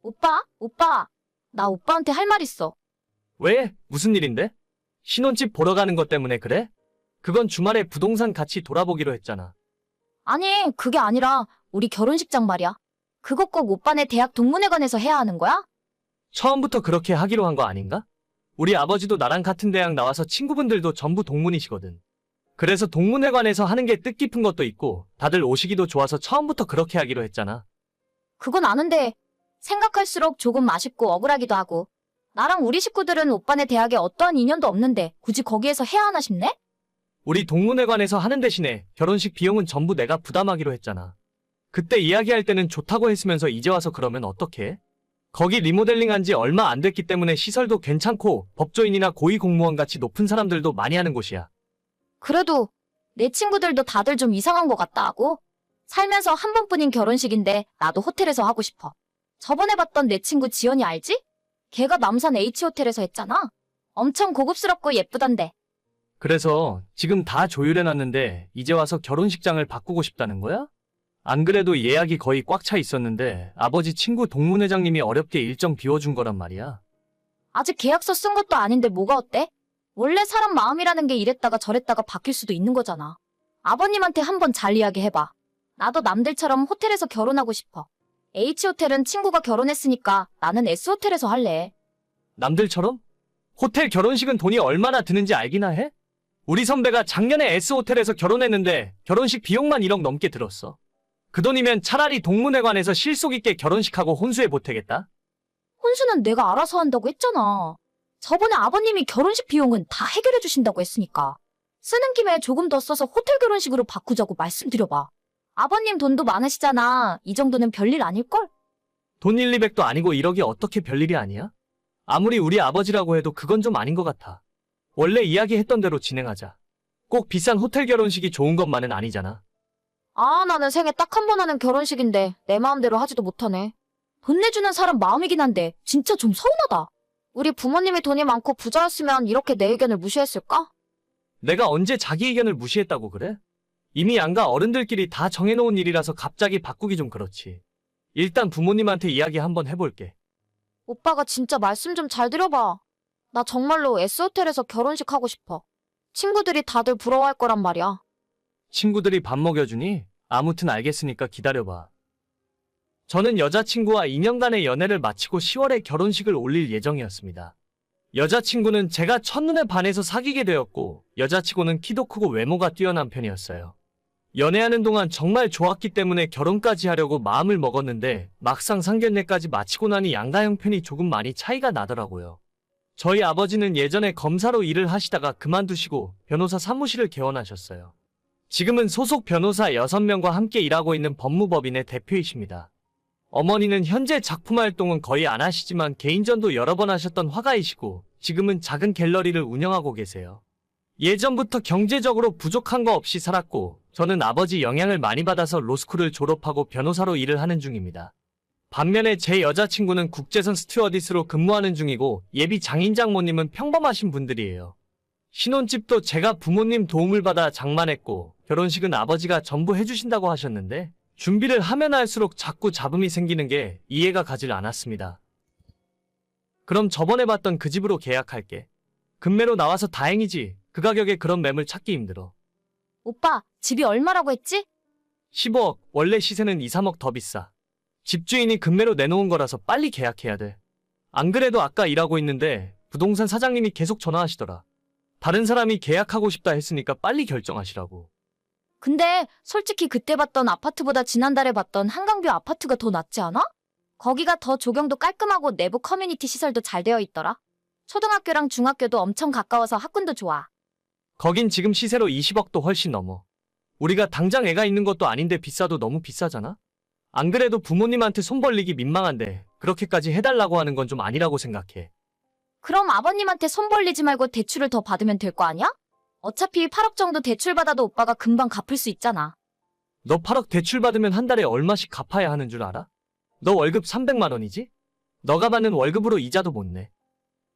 오빠, 나 오빠한테 할 말 있어. 왜? 무슨 일인데? 신혼집 보러 가는 것 때문에 그래? 그건 주말에 부동산 같이 돌아보기로 했잖아. 아니, 그게 아니라 우리 결혼식장 말이야. 그거 꼭 오빠네 대학 동문회관에서 해야 하는 거야? 처음부터 그렇게 하기로 한 거 아닌가? 우리 아버지도 나랑 같은 대학 나와서 친구분들도 전부 동문이시거든. 그래서 동문회관에서 하는 게 뜻깊은 것도 있고 다들 오시기도 좋아서 처음부터 그렇게 하기로 했잖아. 그건 아는데 생각할수록 조금 아쉽고 억울하기도 하고 나랑 우리 식구들은 오빠네 대학에 어떠한 인연도 없는데 굳이 거기에서 해야 하나 싶네? 우리 동문회관에서 하는 대신에 결혼식 비용은 전부 내가 부담하기로 했잖아. 그때 이야기할 때는 좋다고 했으면서 이제 와서 그러면 어떡해? 거기 리모델링 한 지 얼마 안 됐기 때문에 시설도 괜찮고 법조인이나 고위공무원 같이 높은 사람들도 많이 하는 곳이야. 그래도 내 친구들도 다들 좀 이상한 것 같다 하고 살면서 한 번뿐인 결혼식인데 나도 호텔에서 하고 싶어. 저번에 봤던 내 친구 지연이 알지? 걔가 남산 H호텔에서 했잖아. 엄청 고급스럽고 예쁘던데. 그래서 지금 다 조율해놨는데 이제 와서 결혼식장을 바꾸고 싶다는 거야? 안 그래도 예약이 거의 꽉 차 있었는데 아버지 친구 동문회장님이 어렵게 일정 비워준 거란 말이야. 아직 계약서 쓴 것도 아닌데 뭐가 어때? 원래 사람 마음이라는 게 이랬다가 저랬다가 바뀔 수도 있는 거잖아. 아버님한테 한번 잘 이야기해봐. 나도 남들처럼 호텔에서 결혼하고 싶어. H호텔은 친구가 결혼했으니까 나는 S호텔에서 할래. 남들처럼? 호텔 결혼식은 돈이 얼마나 드는지 알기나 해? 우리 선배가 작년에 S호텔에서 결혼했는데 결혼식 비용만 1억 넘게 들었어. 그 돈이면 차라리 동문회관에서 실속 있게 결혼식하고 혼수에 보태겠다. 혼수는 내가 알아서 한다고 했잖아. 저번에 아버님이 결혼식 비용은 다 해결해 주신다고 했으니까. 쓰는 김에 조금 더 써서 호텔 결혼식으로 바꾸자고 말씀드려봐. 아버님 돈도 많으시잖아. 이 정도는 별일 아닐걸? 돈 1, 200도 아니고 1억이 어떻게 별일이 아니야? 아무리 우리 아버지라고 해도 그건 좀 아닌 것 같아. 원래 이야기했던 대로 진행하자. 꼭 비싼 호텔 결혼식이 좋은 것만은 아니잖아. 아, 나는 생애 딱 한 번 하는 결혼식인데 내 마음대로 하지도 못하네. 돈 내주는 사람 마음이긴 한데 진짜 좀 서운하다. 우리 부모님이 돈이 많고 부자였으면 이렇게 내 의견을 무시했을까? 내가 언제 자기 의견을 무시했다고 그래? 이미 양가 어른들끼리 다 정해놓은 일이라서 갑자기 바꾸기 좀 그렇지. 일단 부모님한테 이야기 한번 해볼게. 오빠가 진짜 말씀 좀 잘 들어봐. 나 정말로 S호텔에서 결혼식 하고 싶어. 친구들이 다들 부러워할 거란 말이야. 친구들이 밥 먹여주니? 아무튼 알겠으니까 기다려봐. 저는 여자친구와 2년간의 연애를 마치고 10월에 결혼식을 올릴 예정이었습니다. 여자친구는 제가 첫눈에 반해서 사귀게 되었고 여자치고는 키도 크고 외모가 뛰어난 편이었어요. 연애하는 동안 정말 좋았기 때문에 결혼까지 하려고 마음을 먹었는데 막상 상견례까지 마치고 나니 양가 형편이 조금 많이 차이가 나더라고요. 저희 아버지는 예전에 검사로 일을 하시다가 그만두시고 변호사 사무실을 개원하셨어요. 지금은 소속 변호사 6명과 함께 일하고 있는 법무법인의 대표이십니다. 어머니는 현재 작품 활동은 거의 안 하시지만 개인전도 여러 번 하셨던 화가이시고 지금은 작은 갤러리를 운영하고 계세요. 예전부터 경제적으로 부족한 거 없이 살았고 저는 아버지 영향을 많이 받아서 로스쿨을 졸업하고 변호사로 일을 하는 중입니다. 반면에 제 여자친구는 국제선 스튜어디스로 근무하는 중이고 예비 장인장모님은 평범하신 분들이에요. 신혼집도 제가 부모님 도움을 받아 장만했고 결혼식은 아버지가 전부 해주신다고 하셨는데 준비를 하면 할수록 자꾸 잡음이 생기는 게 이해가 가질 않았습니다. 그럼 저번에 봤던 그 집으로 계약할게. 금매로 나와서 다행이지. 그 가격에 그런 매물 찾기 힘들어. 오빠, 집이 얼마라고 했지? 15억, 원래 시세는 2, 3억 더 비싸. 집주인이 금매로 내놓은 거라서 빨리 계약해야 돼. 안 그래도 아까 일하고 있는데 부동산 사장님이 계속 전화하시더라. 다른 사람이 계약하고 싶다 했으니까 빨리 결정하시라고. 근데 솔직히 그때 봤던 아파트보다 지난달에 봤던 한강뷰 아파트가 더 낫지 않아? 거기가 더 조경도 깔끔하고 내부 커뮤니티 시설도 잘 되어 있더라. 초등학교랑 중학교도 엄청 가까워서 학군도 좋아. 거긴 지금 시세로 20억도 훨씬 넘어. 우리가 당장 애가 있는 것도 아닌데 비싸도 너무 비싸잖아? 안 그래도 부모님한테 손 벌리기 민망한데 그렇게까지 해달라고 하는 건 좀 아니라고 생각해. 그럼 아버님한테 손 벌리지 말고 대출을 더 받으면 될 거 아니야? 어차피 8억 정도 대출 받아도 오빠가 금방 갚을 수 있잖아. 너 8억 대출 받으면 한 달에 얼마씩 갚아야 하는 줄 알아? 너 월급 300만 원이지? 너가 받는 월급으로 이자도 못 내.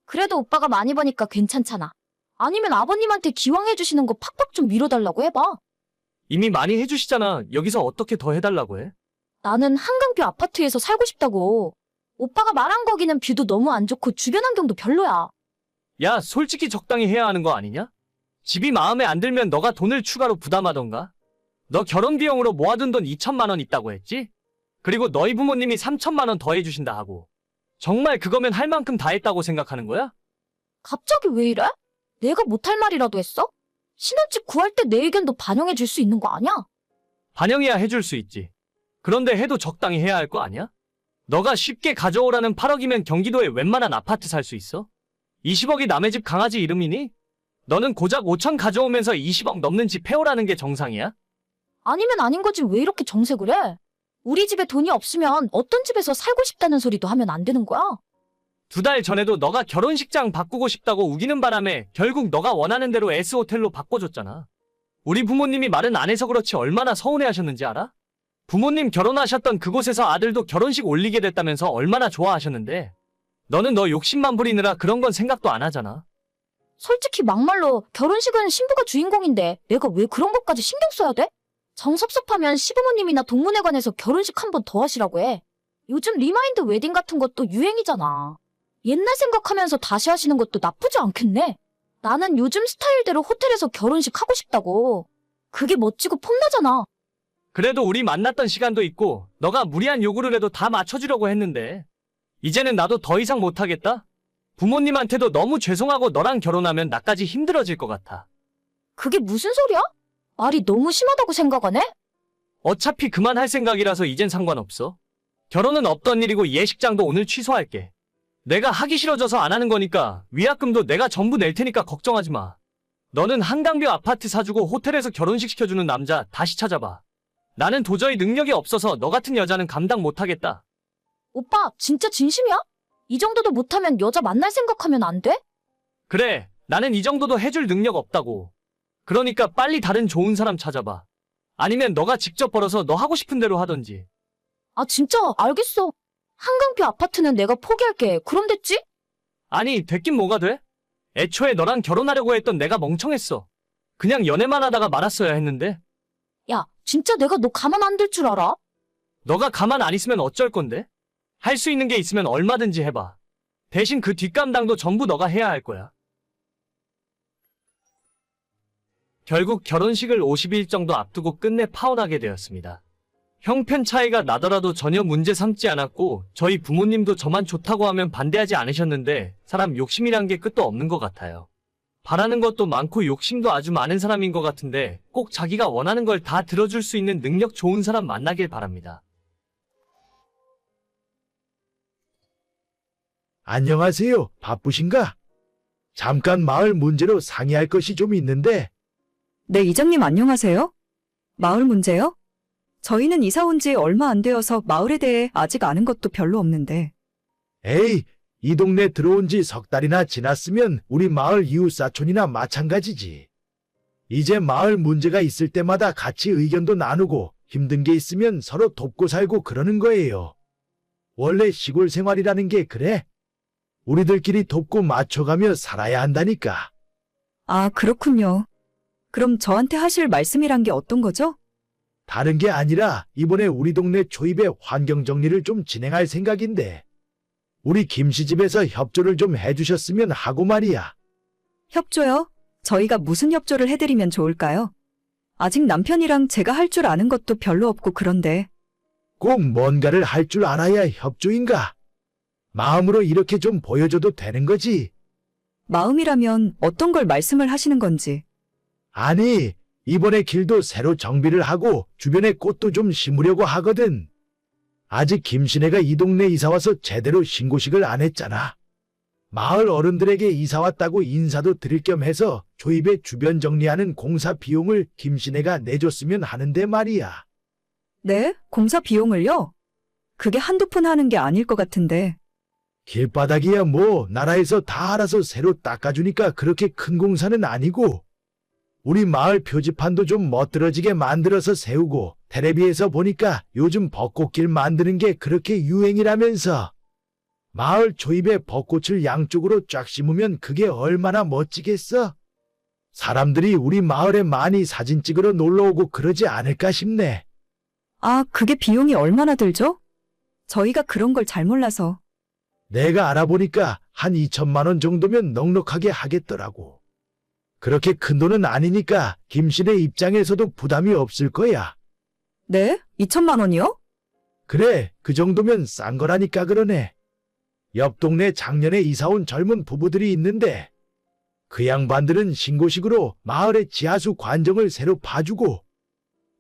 그래도 오빠가 많이 버니까 괜찮잖아. 아니면 아버님한테 기왕 해주시는 거 팍팍 좀 밀어달라고 해봐. 이미 많이 해주시잖아. 여기서 어떻게 더 해달라고 해? 나는 한강뷰 아파트에서 살고 싶다고. 오빠가 말한 거기는 뷰도 너무 안 좋고 주변 환경도 별로야. 야, 솔직히 적당히 해야 하는 거 아니냐? 집이 마음에 안 들면 너가 돈을 추가로 부담하던가? 너 결혼 비용으로 모아둔 돈 2천만 원 있다고 했지? 그리고 너희 부모님이 3천만 원 더 해주신다 하고. 정말 그거면 할 만큼 다 했다고 생각하는 거야? 갑자기 왜 이래? 내가 못할 말이라도 했어? 신혼집 구할 때 내 의견도 반영해 줄 수 있는 거 아니야? 반영해야 해줄 수 있지. 그런데 해도 적당히 해야 할 거 아니야? 너가 쉽게 가져오라는 8억이면 경기도에 웬만한 아파트 살 수 있어? 20억이 남의 집 강아지 이름이니? 너는 고작 5천 가져오면서 20억 넘는 집 해오라는 게 정상이야? 아니면 아닌 거지 왜 이렇게 정색을 해? 우리 집에 돈이 없으면 어떤 집에서 살고 싶다는 소리도 하면 안 되는 거야? 2달 전에도 너가 결혼식장 바꾸고 싶다고 우기는 바람에 결국 너가 원하는 대로 S호텔로 바꿔줬잖아. 우리 부모님이 말은 안 해서 그렇지 얼마나 서운해하셨는지 알아? 부모님 결혼하셨던 그곳에서 아들도 결혼식 올리게 됐다면서 얼마나 좋아하셨는데 너는 너 욕심만 부리느라 그런 건 생각도 안 하잖아. 솔직히 막말로 결혼식은 신부가 주인공인데 내가 왜 그런 것까지 신경 써야 돼? 정 섭섭하면 시부모님이나 동문회관에서 결혼식 한 번 더 하시라고 해. 요즘 리마인드 웨딩 같은 것도 유행이잖아. 옛날 생각하면서 다시 하시는 것도 나쁘지 않겠네. 나는 요즘 스타일대로 호텔에서 결혼식 하고 싶다고. 그게 멋지고 폼나잖아. 그래도 우리 만났던 시간도 있고 너가 무리한 요구를 해도 다 맞춰주려고 했는데 이제는 나도 더 이상 못하겠다? 부모님한테도 너무 죄송하고 너랑 결혼하면 나까지 힘들어질 것 같아. 그게 무슨 소리야? 말이 너무 심하다고 생각하네? 어차피 그만할 생각이라서 이젠 상관없어. 결혼은 없던 일이고 예식장도 오늘 취소할게. 내가 하기 싫어져서 안 하는 거니까 위약금도 내가 전부 낼 테니까 걱정하지 마. 너는 한강뷰 아파트 사주고 호텔에서 결혼식 시켜주는 남자 다시 찾아봐. 나는 도저히 능력이 없어서 너 같은 여자는 감당 못하겠다. 오빠, 진짜 진심이야? 이 정도도 못하면 여자 만날 생각하면 안 돼? 그래, 나는 이 정도도 해줄 능력 없다고. 그러니까 빨리 다른 좋은 사람 찾아봐. 아니면 너가 직접 벌어서 너 하고 싶은 대로 하던지. 아, 진짜 알겠어. 한강뷰 아파트는 내가 포기할게. 그럼 됐지? 아니, 됐긴 뭐가 돼? 애초에 너랑 결혼하려고 했던 내가 멍청했어. 그냥 연애만 하다가 말았어야 했는데. 야, 진짜 내가 너 가만 안 둘 줄 알아? 너가 가만 안 있으면 어쩔 건데? 할 수 있는 게 있으면 얼마든지 해봐. 대신 그 뒷감당도 전부 너가 해야 할 거야. 결국 결혼식을 50일 정도 앞두고 끝내 파혼하게 되었습니다. 형편 차이가 나더라도 전혀 문제 삼지 않았고 저희 부모님도 저만 좋다고 하면 반대하지 않으셨는데 사람 욕심이란 게 끝도 없는 것 같아요. 바라는 것도 많고 욕심도 아주 많은 사람인 것 같은데 꼭 자기가 원하는 걸 다 들어줄 수 있는 능력 좋은 사람 만나길 바랍니다. 안녕하세요. 바쁘신가? 잠깐 마을 문제로 상의할 것이 좀 있는데. 네, 이장님 안녕하세요? 마을 문제요? 저희는 이사 온 지 얼마 안 되어서 마을에 대해 아직 아는 것도 별로 없는데. 에이, 이 동네 들어온 지 석 달이나 지났으면 우리 마을 이웃사촌이나 마찬가지지. 이제 마을 문제가 있을 때마다 같이 의견도 나누고 힘든 게 있으면 서로 돕고 살고 그러는 거예요. 원래 시골 생활이라는 게 그래. 우리들끼리 돕고 맞춰가며 살아야 한다니까. 아, 그렇군요. 그럼 저한테 하실 말씀이란 게 어떤 거죠? 다른 게 아니라 이번에 우리 동네 초입의 환경 정리를 좀 진행할 생각인데 우리 김씨 집에서 협조를 좀 해주셨으면 하고 말이야. 협조요? 저희가 무슨 협조를 해드리면 좋을까요? 아직 남편이랑 제가 할 줄 아는 것도 별로 없고 그런데. 꼭 뭔가를 할 줄 알아야 협조인가? 마음으로 이렇게 좀 보여줘도 되는 거지. 마음이라면 어떤 걸 말씀을 하시는 건지. 아니, 이번에 길도 새로 정비를 하고 주변에 꽃도 좀 심으려고 하거든. 아직 김씨네가 이 동네 이사와서 제대로 신고식을 안 했잖아. 마을 어른들에게 이사 왔다고 인사도 드릴 겸 해서 조입의 주변 정리하는 공사 비용을 김씨네가 내줬으면 하는데 말이야. 네? 공사 비용을요? 그게 한두 푼 하는 게 아닐 것 같은데. 길바닥이야 뭐 나라에서 다 알아서 새로 닦아주니까 그렇게 큰 공사는 아니고 우리 마을 표지판도 좀 멋들어지게 만들어서 세우고 텔레비에서 보니까 요즘 벚꽃길 만드는 게 그렇게 유행이라면서 마을 초입에 벚꽃을 양쪽으로 쫙 심으면 그게 얼마나 멋지겠어? 사람들이 우리 마을에 많이 사진 찍으러 놀러 오고 그러지 않을까 싶네. 아, 그게 비용이 얼마나 들죠? 저희가 그런 걸 잘 몰라서. 내가 알아보니까 한 2천만 원 정도면 넉넉하게 하겠더라고. 그렇게 큰 돈은 아니니까 김씨네 입장에서도 부담이 없을 거야. 네? 2천만 원이요? 그래, 그 정도면 싼 거라니까 그러네. 옆 동네 작년에 이사 온 젊은 부부들이 있는데 그 양반들은 신고식으로 마을의 지하수 관정을 새로 파주고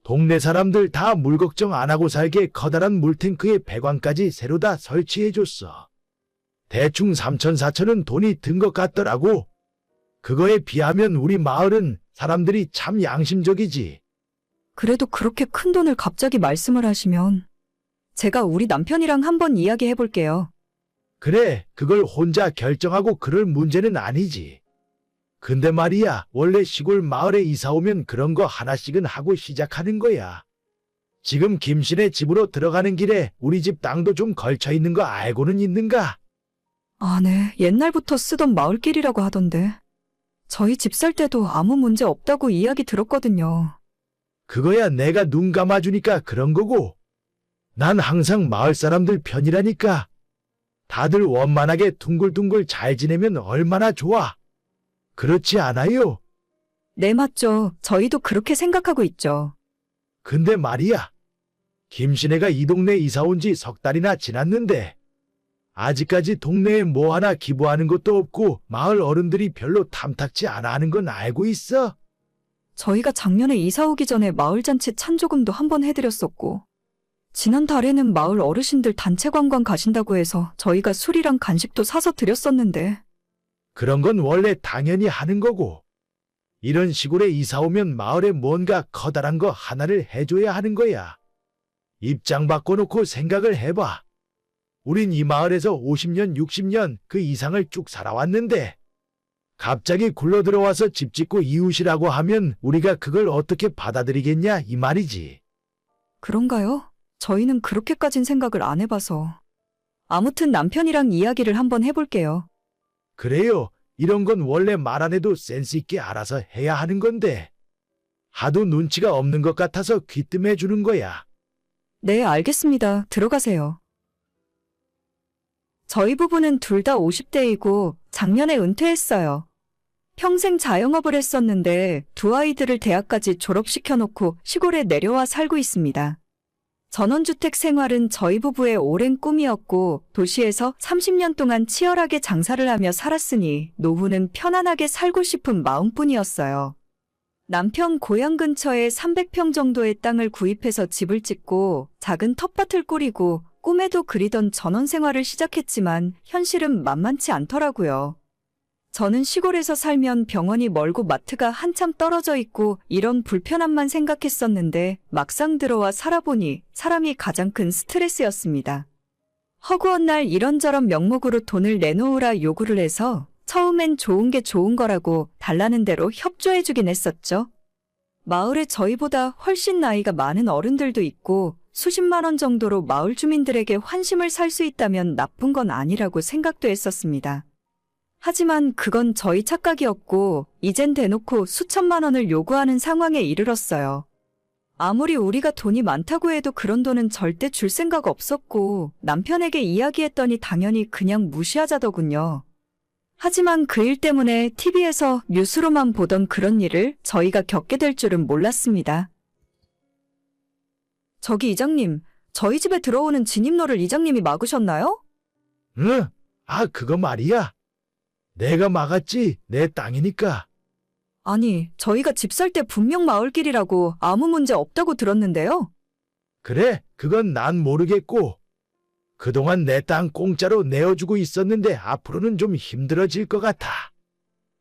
동네 사람들 다 물 걱정 안 하고 살게 커다란 물탱크에 배관까지 새로 다 설치해줬어. 대충 3천, 4천은 돈이 든 것 같더라고. 그거에 비하면 우리 마을은 사람들이 참 양심적이지. 그래도 그렇게 큰 돈을 갑자기 말씀을 하시면 제가 우리 남편이랑 한번 이야기해 볼게요. 그래, 그걸 혼자 결정하고 그럴 문제는 아니지. 근데 말이야, 원래 시골 마을에 이사 오면 그런 거 하나씩은 하고 시작하는 거야. 지금 김씨네 집으로 들어가는 길에 우리 집 땅도 좀 걸쳐 있는 거 알고는 있는가? 아, 네. 옛날부터 쓰던 마을길이라고 하던데. 저희 집 살 때도 아무 문제 없다고 이야기 들었거든요. 그거야 내가 눈 감아주니까 그런 거고. 난 항상 마을 사람들 편이라니까. 다들 원만하게 둥글둥글 잘 지내면 얼마나 좋아. 그렇지 않아요? 네, 맞죠. 저희도 그렇게 생각하고 있죠. 근데 말이야. 김씨네가 이 동네 이사 온 지 석 달이나 지났는데 아직까지 동네에 뭐 하나 기부하는 것도 없고 마을 어른들이 별로 탐탁지 않아 하는 건 알고 있어? 저희가 작년에 이사 오기 전에 마을잔치 찬조금도 한번 해드렸었고, 지난달에는 마을 어르신들 단체 관광 가신다고 해서 저희가 술이랑 간식도 사서 드렸었는데, 그런 건 원래 당연히 하는 거고. 이런 시골에 이사 오면 마을에 뭔가 커다란 거 하나를 해줘야 하는 거야. 입장 바꿔놓고 생각을 해봐. 우린 이 마을에서 50년, 60년 그 이상을 쭉 살아왔는데 갑자기 굴러 들어와서 집 짓고 이웃이라고 하면 우리가 그걸 어떻게 받아들이겠냐 이 말이지. 그런가요? 저희는 그렇게까진 생각을 안 해봐서. 아무튼 남편이랑 이야기를 한번 해볼게요. 그래요. 이런 건 원래 말 안 해도 센스 있게 알아서 해야 하는 건데 하도 눈치가 없는 것 같아서 귀뜸해 주는 거야. 네, 알겠습니다. 들어가세요. 저희 부부는 둘 다 50대이고 작년에 은퇴했어요. 평생 자영업을 했었는데 두 아이들을 대학까지 졸업시켜놓고 시골에 내려와 살고 있습니다. 전원주택 생활은 저희 부부의 오랜 꿈이었고 도시에서 30년 동안 치열하게 장사를 하며 살았으니 노후는 편안하게 살고 싶은 마음뿐이었어요. 남편 고향 근처에 300평 정도의 땅을 구입해서 집을 짓고 작은 텃밭을 꾸리고 꿈에도 그리던 전원 생활을 시작했지만 현실은 만만치 않더라고요. 저는 시골에서 살면 병원이 멀고 마트가 한참 떨어져 있고 이런 불편함만 생각했었는데 막상 들어와 살아보니 사람이 가장 큰 스트레스였습니다. 허구한 날 이런저런 명목으로 돈을 내놓으라 요구를 해서 처음엔 좋은 게 좋은 거라고 달라는 대로 협조해주긴 했었죠. 마을에 저희보다 훨씬 나이가 많은 어른들도 있고 수십만 원 정도로 마을 주민들에게 환심을 살 수 있다면 나쁜 건 아니라고 생각도 했었습니다. 하지만 그건 저희 착각이었고 이젠 대놓고 수천만 원을 요구하는 상황에 이르렀어요. 아무리 우리가 돈이 많다고 해도 그런 돈은 절대 줄 생각 없었고 남편에게 이야기했더니 당연히 그냥 무시하자더군요. 하지만 그 일 때문에 TV에서 뉴스로만 보던 그런 일을 저희가 겪게 될 줄은 몰랐습니다. 저기 이장님, 저희 집에 들어오는 진입로를 이장님이 막으셨나요? 응? 아, 그거 말이야. 내가 막았지. 내 땅이니까. 아니, 저희가 집 살 때 분명 마을길이라고 아무 문제 없다고 들었는데요. 그래, 그건 난 모르겠고. 그동안 내 땅 공짜로 내어주고 있었는데 앞으로는 좀 힘들어질 것 같아.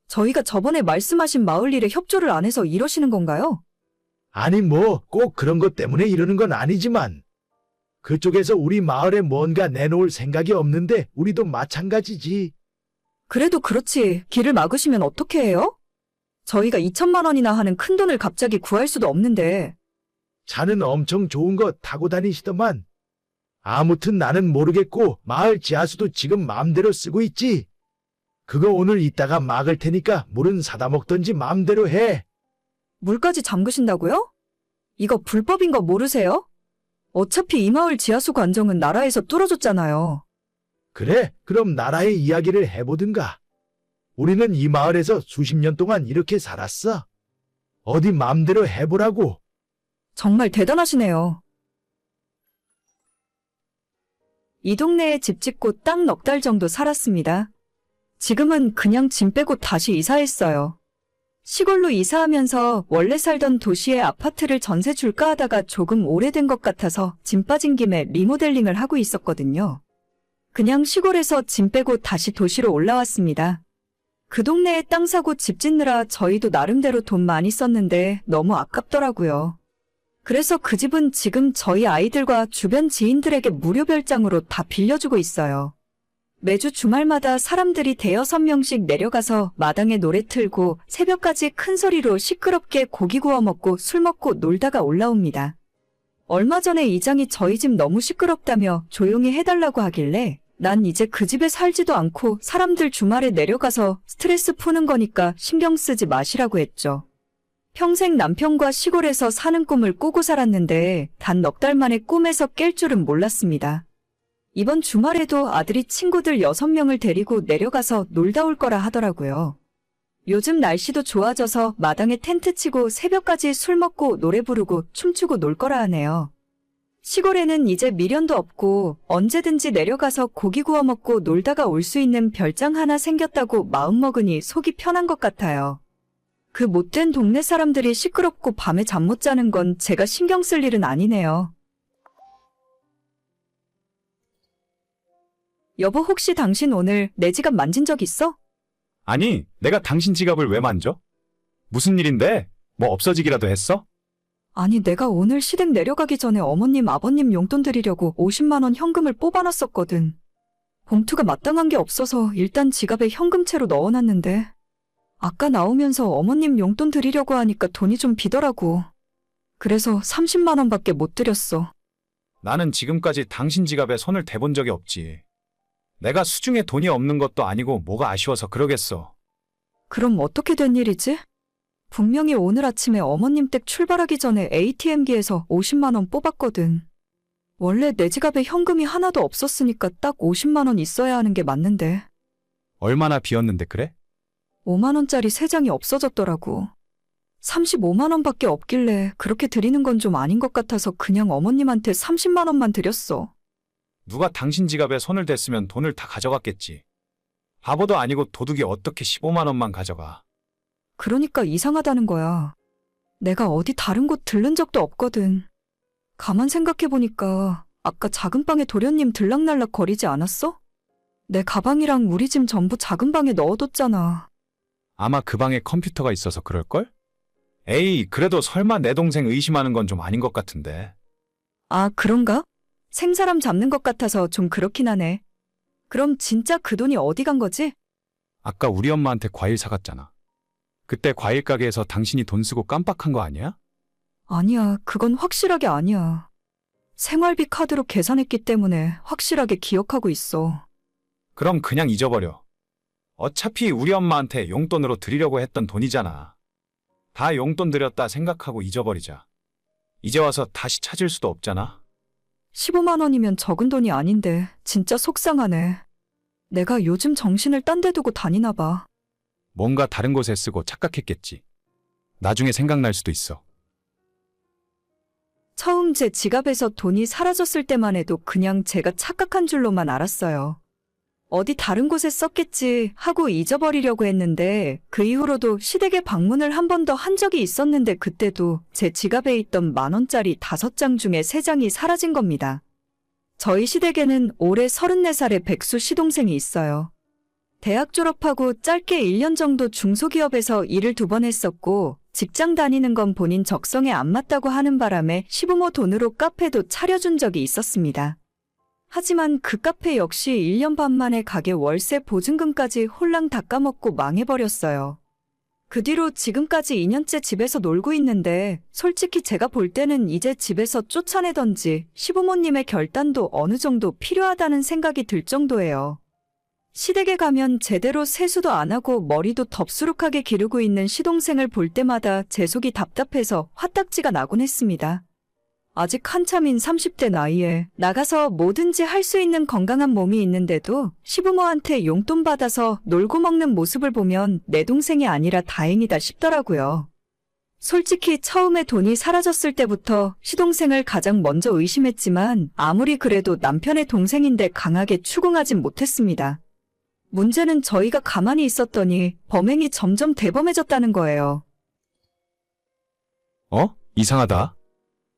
저희가 저번에 말씀하신 마을 일에 협조를 안 해서 이러시는 건가요? 아니 뭐 꼭 그런 것 때문에 이러는 건 아니지만 그쪽에서 우리 마을에 뭔가 내놓을 생각이 없는데 우리도 마찬가지지. 그래도 그렇지, 길을 막으시면 어떻게 해요? 저희가 2천만 원이나 하는 큰 돈을 갑자기 구할 수도 없는데. 차는 엄청 좋은 거 타고 다니시더만. 아무튼 나는 모르겠고 마을 지하수도 지금 마음대로 쓰고 있지. 그거 오늘 이따가 막을 테니까 물은 사다 먹던지 마음대로 해. 물까지 잠그신다고요? 이거 불법인 거 모르세요? 어차피 이 마을 지하수 관정은 나라에서 뚫어줬잖아요. 그래, 그럼 나라의 이야기를 해보든가. 우리는 이 마을에서 수십 년 동안 이렇게 살았어. 어디 맘대로 해보라고. 정말 대단하시네요. 이 동네에 집 짓고 딱 넉 달 정도 살았습니다. 지금은 그냥 짐 빼고 다시 이사했어요. 시골로 이사하면서 원래 살던 도시에 아파트를 전세 줄까 하다가 조금 오래된 것 같아서 짐 빠진 김에 리모델링을 하고 있었거든요. 그냥 시골에서 짐 빼고 다시 도시로 올라왔습니다. 그 동네에 땅 사고 집 짓느라 저희도 나름대로 돈 많이 썼는데 너무 아깝더라고요. 그래서 그 집은 지금 저희 아이들과 주변 지인들에게 무료 별장으로 다 빌려주고 있어요. 매주 주말마다 사람들이 대여섯 명씩 내려가서 마당에 노래 틀고 새벽까지 큰 소리로 시끄럽게 고기 구워 먹고 술 먹고 놀다가 올라옵니다. 얼마 전에 이장이 저희 집 너무 시끄럽다며 조용히 해달라고 하길래 난 이제 그 집에 살지도 않고 사람들 주말에 내려가서 스트레스 푸는 거니까 신경 쓰지 마시라고 했죠. 평생 남편과 시골에서 사는 꿈을 꾸고 살았는데 단 넉 달 만에 꿈에서 깰 줄은 몰랐습니다. 이번 주말에도 아들이 친구들 6명을 데리고 내려가서 놀다 올 거라 하더라고요. 요즘 날씨도 좋아져서 마당에 텐트 치고 새벽까지 술 먹고 노래 부르고 춤추고 놀 거라 하네요. 시골에는 이제 미련도 없고 언제든지 내려가서 고기 구워 먹고 놀다가 올 수 있는 별장 하나 생겼다고 마음먹으니 속이 편한 것 같아요. 그 못된 동네 사람들이 시끄럽고 밤에 잠 못 자는 건 제가 신경 쓸 일은 아니네요. 여보, 혹시 당신 오늘 내 지갑 만진 적 있어? 아니, 내가 당신 지갑을 왜 만져? 무슨 일인데? 뭐 없어지기라도 했어? 아니, 내가 오늘 시댁 내려가기 전에 어머님, 아버님 용돈 드리려고 50만 원 현금을 뽑아놨었거든. 봉투가 마땅한 게 없어서 일단 지갑에 현금채로 넣어놨는데 아까 나오면서 어머님 용돈 드리려고 하니까 돈이 좀 비더라고. 그래서 30만 원밖에 못 드렸어. 나는 지금까지 당신 지갑에 손을 대본 적이 없지. 내가 수중에 돈이 없는 것도 아니고 뭐가 아쉬워서 그러겠어. 그럼 어떻게 된 일이지? 분명히 오늘 아침에 어머님 댁 출발하기 전에 ATM기에서 50만 원 뽑았거든. 원래 내 지갑에 현금이 하나도 없었으니까 딱 50만 원 있어야 하는 게 맞는데 얼마나 비었는데 그래? 5만 원짜리 3장이 없어졌더라고. 35만 원밖에 없길래 그렇게 드리는 건 좀 아닌 것 같아서 그냥 어머님한테 30만 원만 드렸어. 누가 당신 지갑에 손을 댔으면 돈을 다 가져갔겠지. 바보도 아니고 도둑이 어떻게 15만 원만 가져가. 그러니까 이상하다는 거야. 내가 어디 다른 곳 들른 적도 없거든. 가만 생각해보니까 아까 작은 방에 도련님 들락날락 거리지 않았어? 내 가방이랑 우리 짐 전부 작은 방에 넣어뒀잖아. 아마 그 방에 컴퓨터가 있어서 그럴걸? 에이, 그래도 설마 내 동생 의심하는 건 좀 아닌 것 같은데. 아, 그런가? 생사람 잡는 것 같아서 좀 그렇긴 하네. 그럼 진짜 그 돈이 어디 간 거지? 아까 우리 엄마한테 과일 사갔잖아. 그때 과일 가게에서 당신이 돈 쓰고 깜빡한 거 아니야? 아니야, 그건 확실하게 아니야. 생활비 카드로 계산했기 때문에 확실하게 기억하고 있어. 그럼 그냥 잊어버려. 어차피 우리 엄마한테 용돈으로 드리려고 했던 돈이잖아. 다 용돈 드렸다 생각하고 잊어버리자. 이제 와서 다시 찾을 수도 없잖아. 15만 원이면 적은 돈이 아닌데 진짜 속상하네. 내가 요즘 정신을 딴 데 두고 다니나 봐. 뭔가 다른 곳에 쓰고 착각했겠지. 나중에 생각날 수도 있어. 처음 제 지갑에서 돈이 사라졌을 때만 해도 그냥 제가 착각한 줄로만 알았어요. 어디 다른 곳에 썼겠지 하고 잊어버리려고 했는데 그 이후로도 시댁에 방문을 한 번 더 한 적이 있었는데 그때도 제 지갑에 있던 10,000원짜리 5장 중에 3장이 사라진 겁니다. 저희 시댁에는 올해 34살의 백수 시동생이 있어요. 대학 졸업하고 짧게 1년 정도 중소기업에서 일을 2번 했었고 직장 다니는 건 본인 적성에 안 맞다고 하는 바람에 시부모 돈으로 카페도 차려준 적이 있었습니다. 하지만 그 카페 역시 1년 반 만에 가게 월세 보증금까지 홀랑 다 까먹고 망해버렸어요. 그 뒤로 지금까지 2년째 집에서 놀고 있는데 솔직히 제가 볼 때는 이제 집에서 쫓아내던지 시부모님의 결단도 어느 정도 필요하다는 생각이 들 정도예요. 시댁에 가면 제대로 세수도 안 하고 머리도 덥수룩하게 기르고 있는 시동생을 볼 때마다 제 속이 답답해서 화딱지가 나곤 했습니다. 아직 한참인 30대 나이에 나가서 뭐든지 할 수 있는 건강한 몸이 있는데도 시부모한테 용돈 받아서 놀고 먹는 모습을 보면 내 동생이 아니라 다행이다 싶더라고요. 솔직히 처음에 돈이 사라졌을 때부터 시동생을 가장 먼저 의심했지만 아무리 그래도 남편의 동생인데 강하게 추궁하진 못했습니다. 문제는 저희가 가만히 있었더니 범행이 점점 대범해졌다는 거예요. 이상하다.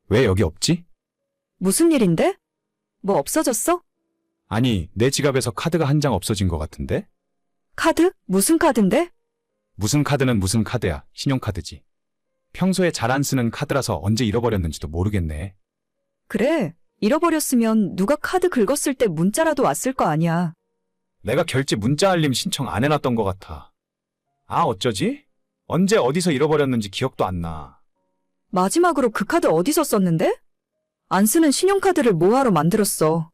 왜 여기 없지? 무슨 일인데? 뭐 없어졌어? 아니, 내 지갑에서 카드가 한 장 없어진 것 같은데? 카드? 무슨 카드인데? 무슨 카드는 무슨 카드야. 신용카드지. 평소에 잘 안 쓰는 카드라서 언제 잃어버렸는지도 모르겠네. 그래, 잃어버렸으면 누가 카드 긁었을 때 문자라도 왔을 거 아니야. 내가 결제 문자 알림 신청 안 해놨던 것 같아. 어쩌지? 언제 어디서 잃어버렸는지 기억도 안 나. 마지막으로 그 카드 어디서 썼는데? 안 쓰는 신용카드를 뭐하러 만들었어?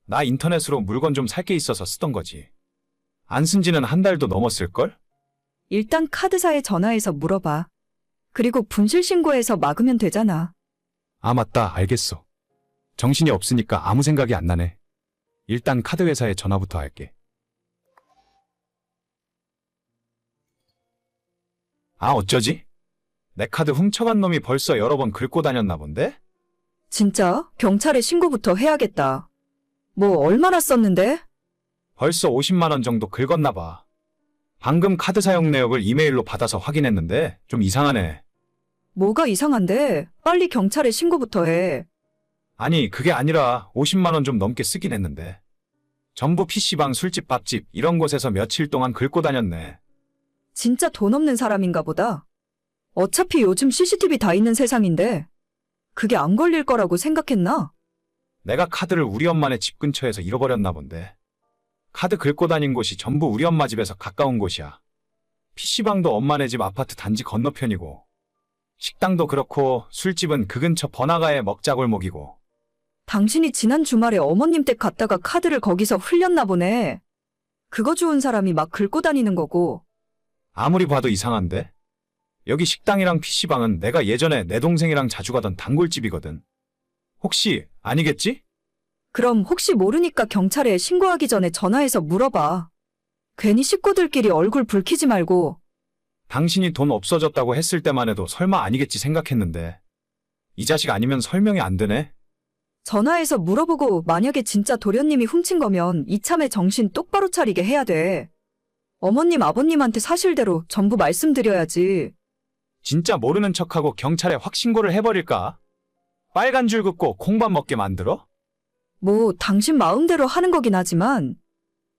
나 인터넷으로 물건 좀 살 게 있어서 쓰던 거지. 안 쓴 지는 한 달도 넘었을걸? 일단 카드사에 전화해서 물어봐. 그리고 분실 신고해서 막으면 되잖아. 맞다. 알겠어. 정신이 없으니까 아무 생각이 안 나네. 일단 카드 회사에 전화부터 할게. 어쩌지? 내 카드 훔쳐간 놈이 벌써 여러 번 긁고 다녔나 본데? 진짜? 경찰에 신고부터 해야겠다. 뭐 얼마나 썼는데? 벌써 50만 원 정도 긁었나 봐. 방금 카드 사용 내역을 이메일로 받아서 확인했는데 좀 이상하네. 뭐가 이상한데? 빨리 경찰에 신고부터 해. 아니, 그게 아니라 50만 원 좀 넘게 쓰긴 했는데. 전부 PC방, 술집, 밥집 이런 곳에서 며칠 동안 긁고 다녔네. 진짜 돈 없는 사람인가 보다. 어차피 요즘 CCTV 다 있는 세상인데 그게 안 걸릴 거라고 생각했나? 내가 카드를 우리 엄마네 집 근처에서 잃어버렸나 본데. 카드 긁고 다닌 곳이 전부 우리 엄마 집에서 가까운 곳이야. PC방도 엄마네 집 아파트 단지 건너편이고, 식당도 그렇고 술집은 그 근처 번화가의 먹자골목이고. 당신이 지난 주말에 어머님 댁 갔다가 카드를 거기서 흘렸나 보네. 그거 주운 사람이 막 긁고 다니는 거고. 아무리 봐도 이상한데? 여기 식당이랑 PC방은 내가 예전에 내 동생이랑 자주 가던 단골집이거든. 혹시 아니겠지? 그럼 혹시 모르니까 경찰에 신고하기 전에 전화해서 물어봐. 괜히 식구들끼리 얼굴 붉히지 말고. 당신이 돈 없어졌다고 했을 때만 해도 설마 아니겠지 생각했는데. 이 자식 아니면 설명이 안 되네. 전화해서 물어보고 만약에 진짜 도련님이 훔친 거면 이참에 정신 똑바로 차리게 해야 돼. 어머님, 아버님한테 사실대로 전부 말씀드려야지. 진짜 모르는 척하고 경찰에 확 신고를 해버릴까? 빨간 줄 긋고 콩밥 먹게 만들어? 뭐 당신 마음대로 하는 거긴 하지만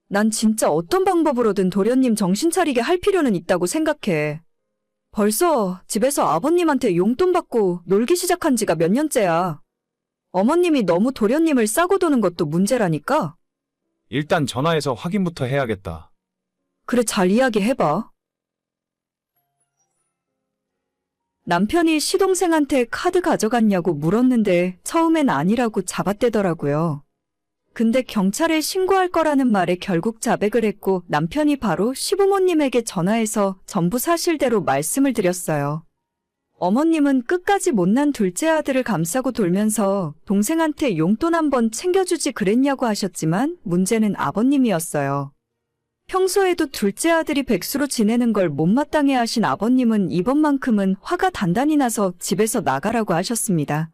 난 진짜 어떤 방법으로든 도련님 정신 차리게 할 필요는 있다고 생각해. 벌써 집에서 아버님한테 용돈 받고 놀기 시작한 지가 몇 년째야. 어머님이 너무 도련님을 싸고 도는 것도 문제라니까. 일단 전화해서 확인부터 해야겠다. 그래, 잘 이야기해봐. 남편이 시동생한테 카드 가져갔냐고 물었는데 처음엔 아니라고 잡아떼더라고요. 근데 경찰에 신고할 거라는 말에 결국 자백을 했고 남편이 바로 시부모님에게 전화해서 전부 사실대로 말씀을 드렸어요. 어머님은 끝까지 못난 둘째 아들을 감싸고 돌면서 동생한테 용돈 한번 챙겨주지 그랬냐고 하셨지만 문제는 아버님이었어요. 평소에도 둘째 아들이 백수로 지내는 걸 못마땅해 하신 아버님은 이번만큼은 화가 단단히 나서 집에서 나가라고 하셨습니다.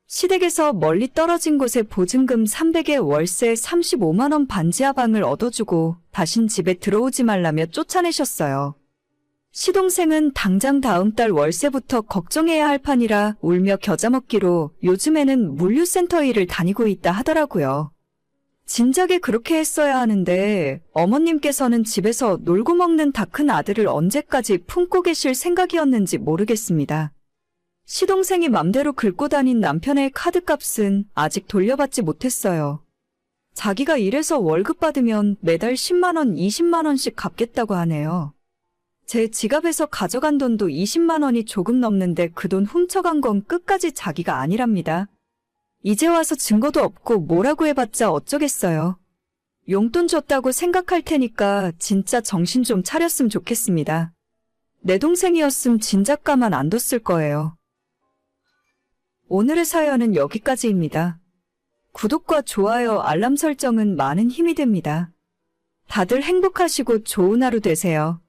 시댁에서 멀리 떨어진 곳에 보증금 300에 월세 35만 원 반지하 방을 얻어주고 다신 집에 들어오지 말라며 쫓아내셨어요. 시동생은 당장 다음 달 월세부터 걱정해야 할 판이라 울며 겨자 먹기로 요즘에는 물류센터 일을 다니고 있다 하더라고요. 진작에 그렇게 했어야 하는데 어머님께서는 집에서 놀고 먹는 다 큰 아들을 언제까지 품고 계실 생각이었는지 모르겠습니다. 시동생이 맘대로 긁고 다닌 남편의 카드값은 아직 돌려받지 못했어요. 자기가 일해서 월급 받으면 매달 10만 원, 20만 원씩 갚겠다고 하네요. 제 지갑에서 가져간 돈도 20만 원이 조금 넘는데 그 돈 훔쳐간 건 끝까지 자기가 아니랍니다. 이제 와서 증거도 없고 뭐라고 해봤자 어쩌겠어요. 용돈 줬다고 생각할 테니까 진짜 정신 좀 차렸으면 좋겠습니다. 내 동생이었음 진작 가만 안 뒀을 거예요. 오늘의 사연은 여기까지입니다. 구독과 좋아요, 알람 설정은 많은 힘이 됩니다. 다들 행복하시고 좋은 하루 되세요.